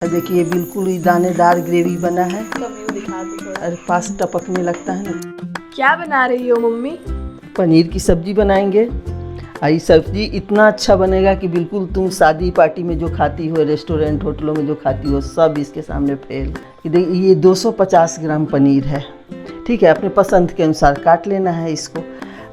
देखिए बिल्कुल ही दानेदार ग्रेवी बना है। दिखा दो। अरे पास टपकने लगता है ना। क्या बना रही हो मम्मी? पनीर की सब्जी बनाएंगे। ये सब्जी इतना अच्छा बनेगा कि बिल्कुल तुम शादी पार्टी में जो खाती हो, रेस्टोरेंट होटलों में जो खाती हो, सब इसके सामने फेल। ये 250 ग्राम पनीर है। ठीक है, अपने पसंद के अनुसार काट लेना है इसको।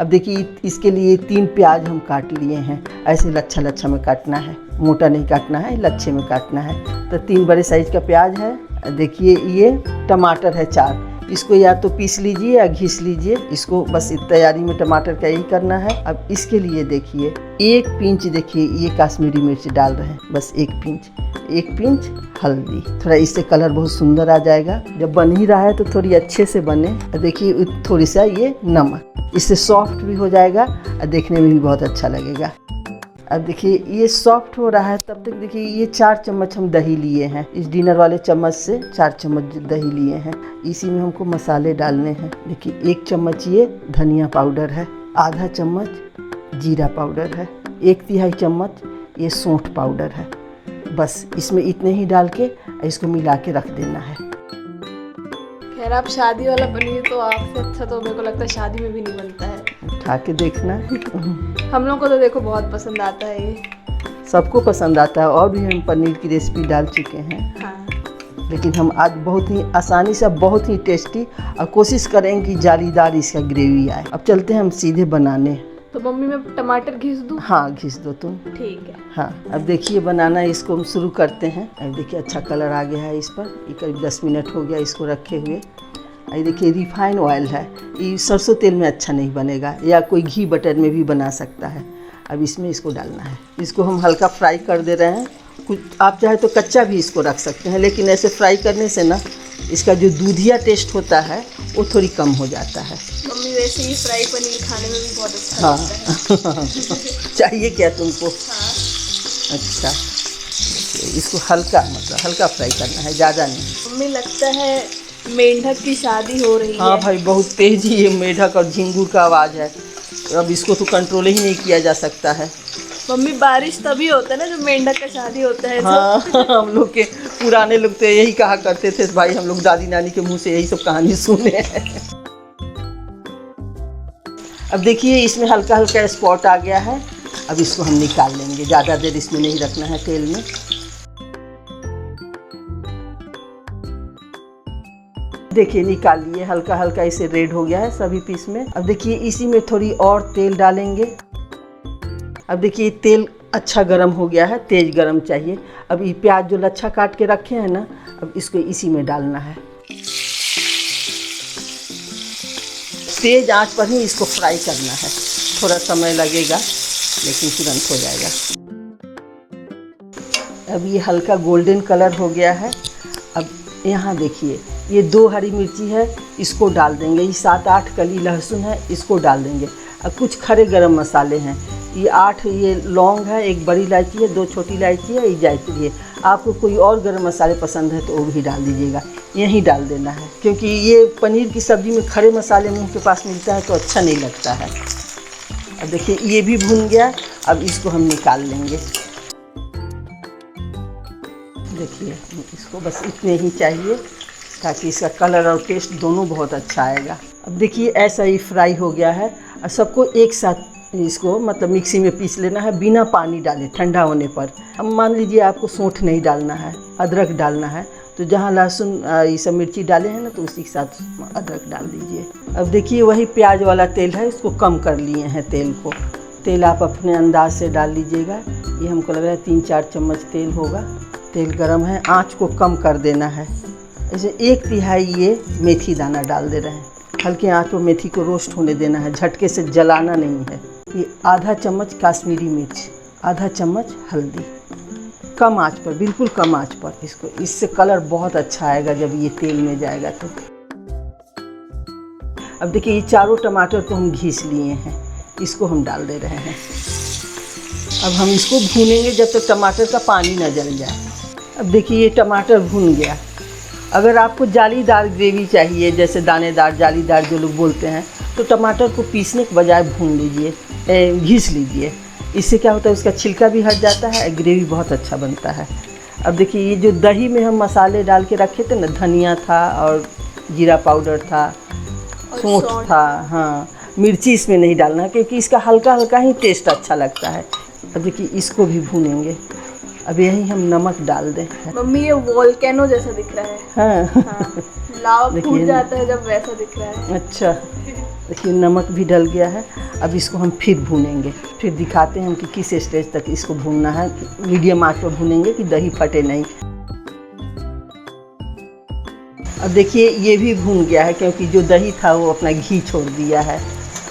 अब देखिए इसके लिए 3 प्याज हम काट लिए हैं। ऐसे लच्छा लच्छा में काटना है, मोटा नहीं काटना है, लच्छे में काटना है। तो 3 बड़े साइज का प्याज है। देखिए ये टमाटर है 4। इसको या तो पीस लीजिए या घिस लीजिए। इसको बस तैयारी में टमाटर का यही करना है। अब इसके लिए देखिए 1 पिंच, देखिए ये कश्मीरी मिर्च डाल रहे हैं, बस 1 पिंच हल्दी। थोड़ा इससे कलर बहुत सुंदर आ जाएगा। जब बन ही रहा है तो थोड़ी अच्छे से बने। देखिए थोड़ी सा ये नमक, इससे सॉफ्ट भी हो जाएगा और देखने में भी बहुत अच्छा लगेगा। अब देखिए ये सॉफ्ट हो रहा है, तब तक देखिए ये 4 चम्मच हम दही लिए हैं। इस डिनर वाले चम्मच से 4 चम्मच दही लिए हैं। इसी में हमको मसाले डालने हैं। देखिए 1 चम्मच ये धनिया पाउडर है, आधा चम्मच जीरा पाउडर है, 1/3 चम्मच ये सौंठ पाउडर है। बस इसमें इतने ही डाल के इसको मिला के रख देना है। खैर आप शादी वाला पनीर तो आपसे अच्छा तो मेरे को लगता है शादी में भी नहीं बनता है। खा के देखना। हम लोग को तो देखो बहुत पसंद आता है ये। सबको पसंद आता है और भी हम पनीर की रेसिपी डाल चुके हैं। हाँ। लेकिन हम आज बहुत ही आसानी से, बहुत ही टेस्टी, और कोशिश करेंगे कि जालीदार इसका ग्रेवी आए। अब चलते हैं हम सीधे बनाने। तो मम्मी मैं टमाटर घिस दूँ? हाँ घिस दो तुम। ठीक है। हाँ अब देखिए बनाना इसको हम शुरू करते हैं। अब देखिए अच्छा कलर आ गया है इस पर। ये करीब 10 मिनट हो गया इसको रखे हुए। ये देखिए रिफाइन ऑयल है, ये सरसों तेल में अच्छा नहीं बनेगा, या कोई घी बटर में भी बना सकता है। अब इसमें इसको डालना है। इसको हम हल्का फ्राई कर दे रहे हैं। कुछ आप चाहे तो कच्चा भी इसको रख सकते हैं, लेकिन ऐसे फ्राई करने से ना इसका जो दूधिया टेस्ट होता है वो थोड़ी कम हो जाता है। मम्मी वैसे ही फ्राई पनीर खाने में भी बहुत अच्छा लगता है। चाहिए क्या तुमको? हाँ। अच्छा, इसको हल्का हल्का फ्राई करना है, ज़्यादा नहीं। मम्मी लगता है मेंढक की शादी हो रही है। हाँ भाई बहुत तेज़ ही ये मेढक और झिंगुर का आवाज़ है। अब इसको तो कंट्रोल ही नहीं किया जा सकता है। मम्मी बारिश तभी होता है ना जब मेंढक का शादी होता है। हाँ हम लोग के पुराने लोग तो यही कहा करते थे भाई, हम लोग दादी नानी के मुंह से यही सब कहानी सुने हैं। अब देखिए इसमें हल्का हल्का स्पॉट आ गया है। अब इसको हम निकाल लेंगे, ज़्यादा देर इसमें नहीं रखना है तेल में। देखिए निकाल लिए, हल्का हल्का इसे रेड हो गया है सभी पीस में। अब देखिए इसी में थोड़ी और तेल डालेंगे। अब देखिए तेल अच्छा गरम हो गया है, तेज गरम चाहिए। अब ये प्याज जो लच्छा काट के रखे हैं ना, अब इसको इसी में डालना है। तेज आंच पर ही इसको फ्राई करना है। थोड़ा समय लगेगा लेकिन तुरंत हो जाएगा। अब ये हल्का गोल्डन कलर हो गया है। अब यहाँ देखिए ये 2 हरी मिर्ची है, इसको डाल देंगे। ये 7-8 कली लहसुन है, इसको डाल देंगे। अब कुछ खड़े गरम मसाले हैं, ये 8 ये लौंग है, 1 बड़ी इलायची है, 2 छोटी इलायची है, ये जायत्री है। आपको कोई और गरम मसाले पसंद है तो वो भी डाल दीजिएगा। यही डाल देना है, क्योंकि ये पनीर की सब्ज़ी में खड़े मसाले मुंह के पास मिलता है तो अच्छा नहीं लगता है। अब देखिए ये भी भून गया। अब इसको हम निकाल लेंगे। देखिए इसको बस इतने ही चाहिए ताकि इसका कलर और टेस्ट दोनों बहुत अच्छा आएगा। अब देखिए ऐसा ही फ्राई हो गया है। और सबको एक साथ इसको मतलब मिक्सी में पीस लेना है बिना पानी डाले, ठंडा होने पर। अब मान लीजिए आपको सौंठ नहीं डालना है, अदरक डालना है, तो जहाँ लहसुन ये सब मिर्ची डाले हैं ना तो उसी के साथ अदरक डाल दीजिए। अब देखिए वही प्याज वाला तेल है, इसको कम कर लिए हैं तेल को। तेल आप अपने अंदाज से डाल लीजिएगा। ये हमको लग रहा है 3-4 चम्मच तेल होगा। तेल गरम है, आँच को कम कर देना है। ऐसे 1/3 ये मेथी दाना डाल दे रहे हैं। हल्के आंच पर मेथी को रोस्ट होने देना है, झटके से जलाना नहीं है। ये आधा चम्मच काश्मीरी मिर्च, आधा चम्मच हल्दी, कम आंच पर, बिल्कुल कम आंच पर इसको। इससे कलर बहुत अच्छा आएगा जब ये तेल में जाएगा तो। अब देखिए ये 4 टमाटर को हम घिस लिए हैं, इसको हम डाल दे रहे हैं। अब हम इसको भूनेंगे जब तक टमाटर का पानी न जल जाए। अब देखिए ये टमाटर भून गया। अगर आपको जालीदार ग्रेवी चाहिए, जैसे दानेदार जालीदार जो लोग बोलते हैं, तो टमाटर को पीसने के बजाय भून लीजिए, घिस लीजिए। इससे क्या होता है उसका छिलका भी हट जाता है, ग्रेवी बहुत अच्छा बनता है। अब देखिए ये जो दही में हम मसाले डाल के रखे थे ना, धनिया था और जीरा पाउडर था, और सौंठ सौंठ। था, हाँ, मिर्ची इसमें नहीं डालना क्योंकि इसका हल्का हल्का ही टेस्ट अच्छा लगता है। अब देखिए इसको भी भूनेंगे। अब यही हम नमक डाल दें। मम्मी ये वोल्केनो जैसा दिख रहा है। हाँ हाँ, लावा फूट देखिए। जाता है जब वैसा दिख रहा है। अच्छा, देखिए नमक भी डल गया है। अब इसको हम फिर भूनेंगे, फिर दिखाते हैं हम कि किस स्टेज तक इसको भूनना है। मीडियम आंच पर भूनेंगे कि दही फटे नहीं। अब देखिए ये भी भून गया है क्योंकि जो दही था वो अपना घी छोड़ दिया है।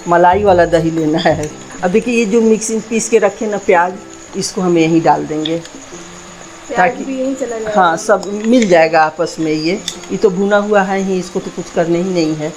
मलाई वाला दही लेना है। अब देखिए ये जो मिक्सिंग पीस के रखे ना प्याज, इसको हम यहीं डाल देंगे प्याज भी यहीं चला जाएगा। हाँ, सब मिल जाएगा आपस में। ये तो भुना हुआ है ही, इसको तो कुछ करने ही नहीं है।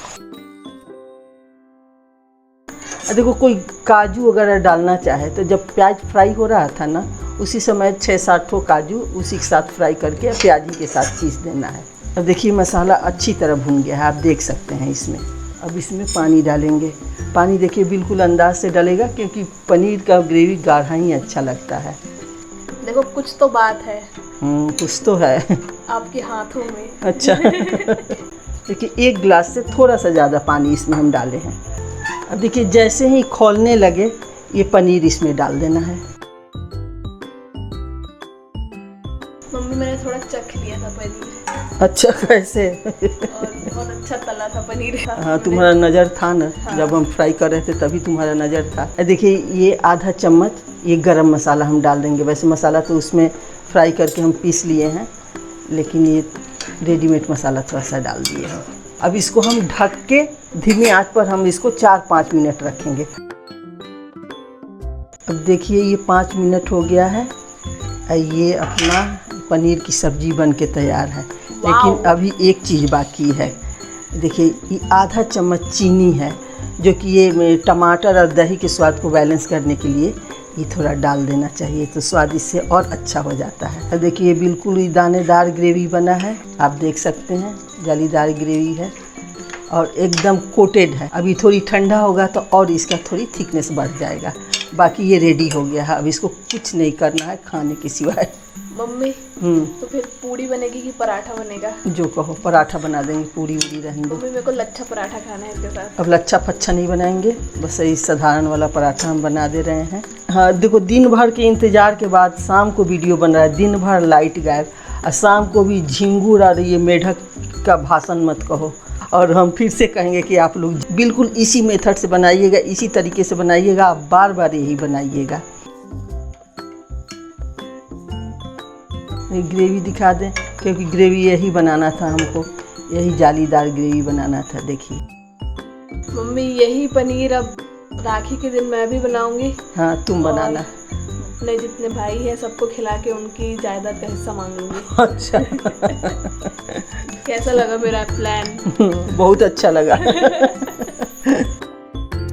देखो कोई काजू वगैरह डालना चाहे तो जब प्याज फ्राई हो रहा था ना, उसी समय 6-7 ठो काजू उसी के साथ फ्राई करके प्याजी के साथ पीस देना है। अब देखिए मसाला अच्छी तरह भून गया है, आप देख सकते हैं इसमें। अब इसमें पानी डालेंगे। पानी देखिए बिल्कुल अंदाज से डलेगा क्योंकि पनीर का ग्रेवी गाढ़ा ही अच्छा लगता है। देखो कुछ तो बात है कुछ तो है आपके हाथों में। अच्छा देखिए 1 गिलास से थोड़ा सा ज़्यादा पानी इसमें हम डाले हैं। अब देखिए जैसे ही खौलने लगे ये पनीर इसमें डाल देना है। मम्मी मैंने थोड़ा चख लिया था पनीर अच्छा, कैसे? और बहुत अच्छा तला था पनीर। हाँ, तुम्हारा नज़र था ना। हाँ। जब हम फ्राई कर रहे थे तभी तुम्हारा नज़र था। देखिए ये आधा चम्मच ये गरम मसाला हम डाल देंगे। वैसे मसाला तो उसमें फ्राई करके हम पीस लिए हैं, लेकिन ये रेडीमेड मसाला थोड़ा सा डाल दिए हैं। अब इसको हम ढक के धीमी आंच पर हम इसको 4-5 मिनट रखेंगे। अब देखिए ये 5 मिनट हो गया है। ये अपना पनीर की सब्जी बन के तैयार है। लेकिन अभी एक चीज़ बाकी है। देखिए ये आधा चम्मच चीनी है, जो कि ये टमाटर और दही के स्वाद को बैलेंस करने के लिए ये थोड़ा डाल देना चाहिए, तो स्वाद इससे और अच्छा हो जाता है। अब देखिए ये बिल्कुल ही दानेदार ग्रेवी बना है, आप देख सकते हैं। जालीदार ग्रेवी है और एकदम कोटेड है। अभी थोड़ी ठंडा होगा तो और इसका थोड़ी थिकनेस बढ़ जाएगा। बाकी ये रेडी हो गया है। अब इसको कुछ नहीं करना है खाने के सिवाय। मम्मी तो फिर पूड़ी बनेगी कि पराठा बनेगा? जो कहो, पराठा बना देंगे, पूड़ी उड़ी रहेंगे। मम्मी मेरे को लच्छा पराठा खाना है इसके साथ। अब लच्छा फच्छा नहीं बनाएंगे, बस यही साधारण वाला पराठा हम बना दे रहे हैं। हाँ देखो, दिन भर के इंतज़ार के बाद शाम को वीडियो बन रहा है। दिन भर लाइट गायब और शाम को भी झिंगुर और ये मेढक का भाषण मत कहो। और हम फिर से कहेंगे कि आप लोग बिल्कुल इसी मेथड से बनाइएगा, इसी तरीके से बनाइएगा, आप बार बार यही बनाइएगा। ग्रेवी दिखा दें, क्योंकि ग्रेवी यही बनाना था हमको, यही जालीदार ग्रेवी बनाना था। देखिए मम्मी यही पनीर अब राखी के दिन मैं भी बनाऊंगी। हाँ, तुम बनाना। अपने जितने भाई हैं सबको खिला के उनकी जायदाद का हिस्सा मांग लूंगी। अच्छा कैसा लगा मेरा प्लान? बहुत अच्छा लगा